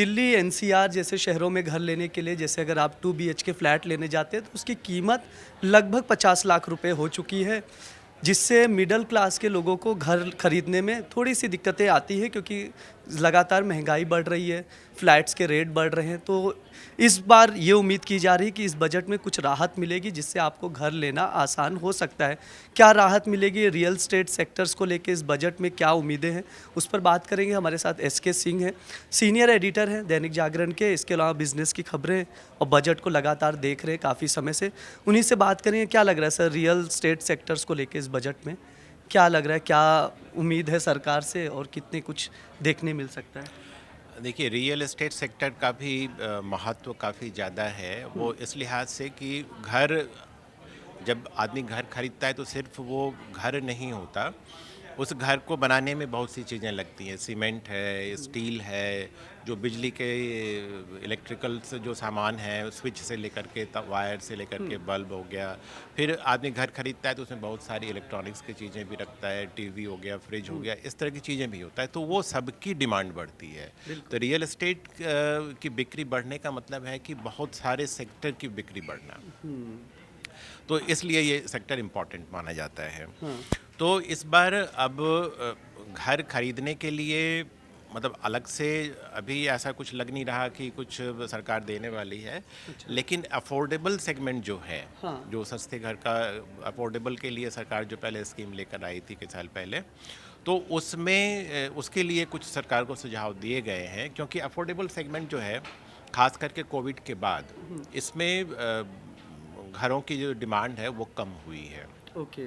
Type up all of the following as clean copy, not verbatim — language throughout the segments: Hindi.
दिल्ली एनसीआर जैसे शहरों में घर लेने के लिए जैसे अगर आप 2 बीएचके फ्लैट लेने जाते हैं तो उसकी कीमत लगभग 50 लाख रुपए हो चुकी है, जिससे मिडल क्लास के लोगों को घर खरीदने में थोड़ी-सी दिक्कतें आती हैं क्योंकि लगातार महँगाई बढ़ रही है, फ्लैट्स के रेट बढ़ रहे हैं। तो इस बार ये उम्मीद की जा रही है कि इस बजट में कुछ राहत मिलेगी जिससे आपको घर लेना आसान हो सकता है। क्या राहत मिलेगी रियल एस्टेट सेक्टर्स को लेके इस बजट में क्या उम्मीदें हैं? उस पर बात करेंगे। हमारे साथ एसके सिंह हैं, सीनियर एडिटर हैं दैनिक जागरण के, इसके अलावा बिज़नेस की खबरें और बजट को लगातार देख रहे हैं काफ़ी समय से। उन्हीं से बात करेंगे, क्या लग रहा है सर रियल एस्टेट सेक्टर्स को लेके इस बजट में? क्या लग रहा है, क्या उम्मीद है सरकार से और कितने कुछ देखने मिल सकता है? देखिए, रियल एस्टेट सेक्टर का भी महत्व काफ़ी ज़्यादा है। हुँ, वो इस लिहाज से कि घर जब आदमी घर खरीदता है तो सिर्फ़ वो घर नहीं होता, उस घर को बनाने में बहुत सी चीज़ें लगती हैं। सीमेंट है, हुँ, स्टील है, जो बिजली के इलेक्ट्रिकल से जो सामान है, स्विच से लेकर के वायर से लेकर हुँ, के बल्ब हो गया। फिर आदमी घर खरीदता है तो उसमें बहुत सारी इलेक्ट्रॉनिक्स की चीज़ें भी रखता है, टीवी हो गया, फ्रिज हो हुँ, गया, इस तरह की चीज़ें भी होता है, तो वो सबकी डिमांड बढ़ती है। तो बिल्कुल। रियल एस्टेट की बिक्री बढ़ने का मतलब है कि बहुत सारे सेक्टर की बिक्री बढ़ना। हुँ, तो इसलिए ये सेक्टर इम्पोर्टेंट माना जाता है। हाँ, तो इस बार अब घर खरीदने के लिए मतलब अलग से अभी ऐसा कुछ लग नहीं रहा कि कुछ सरकार देने वाली है, अच्छा, लेकिन अफोर्डेबल सेगमेंट जो है, हाँ, जो सस्ते घर का अफोर्डेबल के लिए सरकार जो पहले स्कीम लेकर आई थी कुछ साल पहले, तो उसमें उसके लिए कुछ सरकार को सुझाव दिए गए हैं क्योंकि अफोर्डेबल सेगमेंट जो है, खास करके कोविड के बाद, हुँ, इसमें घरों की जो डिमांड है वो कम हुई है। ओके,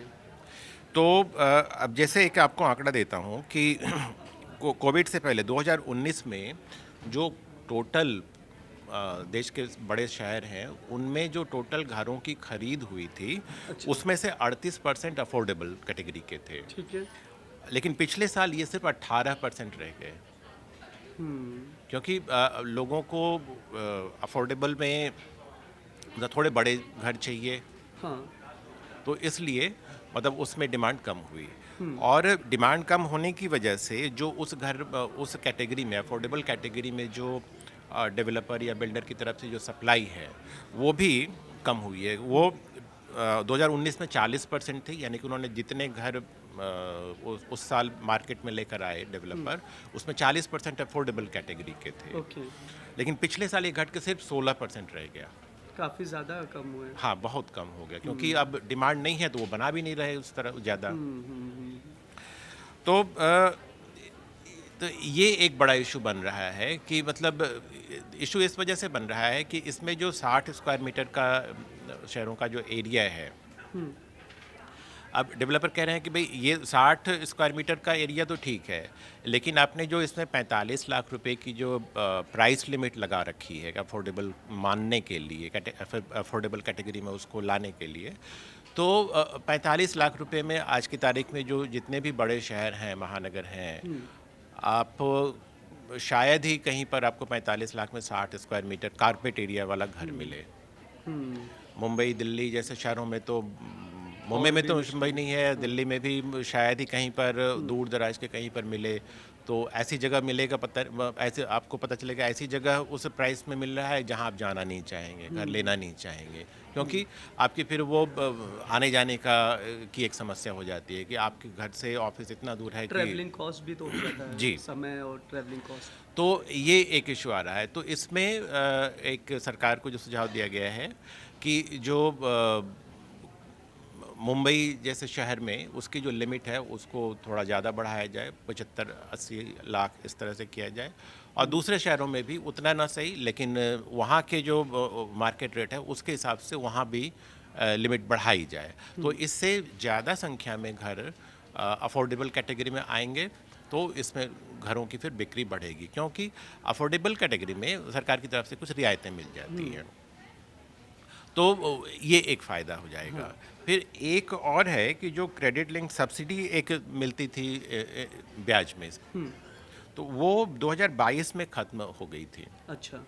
तो अब जैसे एक आपको आंकड़ा देता हूँ कि कोविड से पहले 2019 में जो टोटल देश के बड़े शहर हैं उनमें जो टोटल घरों की खरीद हुई थी अच्छा, उसमें से 38% अफोर्डेबल कैटेगरी के थे, ठीक है। लेकिन पिछले साल ये सिर्फ 18% रह गए हुँ, क्योंकि लोगों को अफोर्डेबल में मतलब थोड़े बड़े घर चाहिए, हाँ, तो इसलिए मतलब उसमें डिमांड कम हुई। हुँ, और डिमांड कम होने की वजह से जो उस कैटेगरी में अफोर्डेबल कैटेगरी में जो डेवलपर या बिल्डर की तरफ से जो सप्लाई है वो भी कम हुई है। वो 2019 में 40% थी, यानी कि उन्होंने जितने घर उस साल मार्केट में लेकर आए हुँ, डेवलपर, उसमें 40% अफोर्डेबल कैटेगरी के थे, ओके, लेकिन पिछले साल ये घट के सिर्फ 16% रह गया। काफ़ी ज़्यादा कम हुए। हाँ, बहुत कम हो गया क्योंकि हुँ, अब डिमांड नहीं है तो वो बना भी नहीं रहे उस तरह ज़्यादा। हुँ, हुँ, हुँ, तो तो ये एक बड़ा इश्यू बन रहा है कि मतलब इश्यू इस वजह से बन रहा है कि इसमें जो 60 स्क्वायर मीटर का शहरों का जो एरिया है, हुँ, अब डेवलपर कह रहे हैं कि भई ये 60 स्क्वायर मीटर का एरिया तो ठीक है, लेकिन आपने जो इसमें 45 लाख रुपए की जो प्राइस लिमिट लगा रखी है अफोर्डेबल मानने के लिए, अफोर्डेबल कैटेगरी में उसको लाने के लिए, तो 45 लाख रुपए में आज की तारीख में जो जितने भी बड़े शहर हैं, महानगर हैं, हुँ, आप शायद ही कहीं पर आपको 45 लाख में 60 स्क्वायर मीटर कारपेट एरिया वाला घर हुँ, मिले। हुँ, मुंबई, दिल्ली जैसे शहरों में तो मुंबई और में भी तो मुंबई मुश्किल। नहीं है, हाँ, दिल्ली में भी शायद ही कहीं पर हुँ, दूर-दराज के कहीं पर मिले। तो ऐसी जगह मिलेगा, ऐसे आपको पता चलेगा ऐसी जगह उस प्राइस में मिल रहा है जहाँ आप जाना नहीं चाहेंगे, घर हुँ, लेना नहीं चाहेंगे। हुँ, क्योंकि आपकी फिर वो आने-जाने का की एक समस्या हो जाती है कि आपके घर से ऑफ़िस इतना दूर है कि ट्रैवलिंग कॉस्ट भी तो हो जाता है, जी। समय और ट्रैवलिंग कॉस्ट। तो ये एक इश्यू आ रहा है। तो इसमें एक सरकार को जो सुझाव दिया गया है कि जो मुंबई जैसे शहर में उसकी जो लिमिट है उसको थोड़ा ज़्यादा बढ़ाया जाए, 75-80 लाख इस तरह से किया जाए, और हुँ, दूसरे शहरों में भी उतना ना सही, लेकिन वहाँ के जो मार्केट रेट है उसके हिसाब से वहाँ भी लिमिट बढ़ाई जाए। तो हुँ, इससे ज़्यादा संख्या में घर अफोर्डेबल कैटेगरी में आएंगे, तो इसमें घरों की फिर बिक्री बढ़ेगी क्योंकि अफोर्डेबल कैटेगरी में सरकार की तरफ से कुछ रियायतें मिल जाती हुँ, हैं। तो ये एक फ़ायदा हो हाँ, जाएगा। फिर एक और है कि जो क्रेडिट लिंक सब्सिडी एक मिलती थी ब्याज में, हुँ, तो वो 2022 में ख़त्म हो गई थी। अच्छा,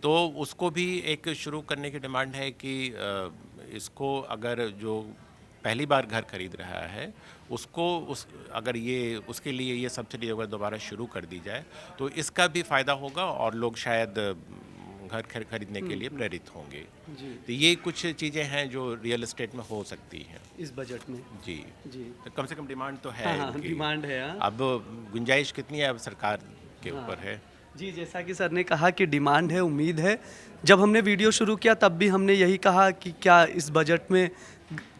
तो उसको भी एक शुरू करने की डिमांड है कि इसको अगर जो पहली बार घर खरीद रहा है उसको अगर ये उसके लिए ये सब्सिडी अगर दोबारा शुरू कर दी जाए तो इसका भी फ़ायदा होगा और लोग शायद घर खरीदने के लिए प्रेरित होंगे। जी तो ये कुछ चीज़ें हैं जो रियल एस्टेट में हो सकती हैं। इस बजट में। जी, जी तो कम से कम डिमांड तो है हाँ हाँ इनकी। डिमांड है हाँ। अब गुंजाइश कितनी है अब सरकार के ऊपर है। जी जैसा कि सर ने कहा कि डिमांड है, उम्मीद है। जब हमने वीडियो शुरू किया तब भी हमने यही कहा कि क्या इस बजट में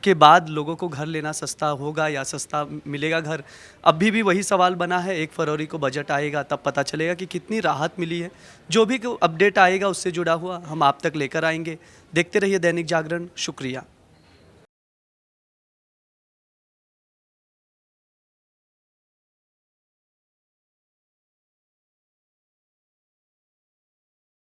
के बाद लोगों को घर लेना सस्ता होगा या सस्ता मिलेगा घर। अभी भी वही सवाल बना है, 1 फरवरी को बजट आएगा तब पता चलेगा कि कितनी राहत मिली है। जो भी अपडेट आएगा उससे जुड़ा हुआ हम आप तक लेकर आएंगे। देखते रहिए दैनिक जागरण। शुक्रिया।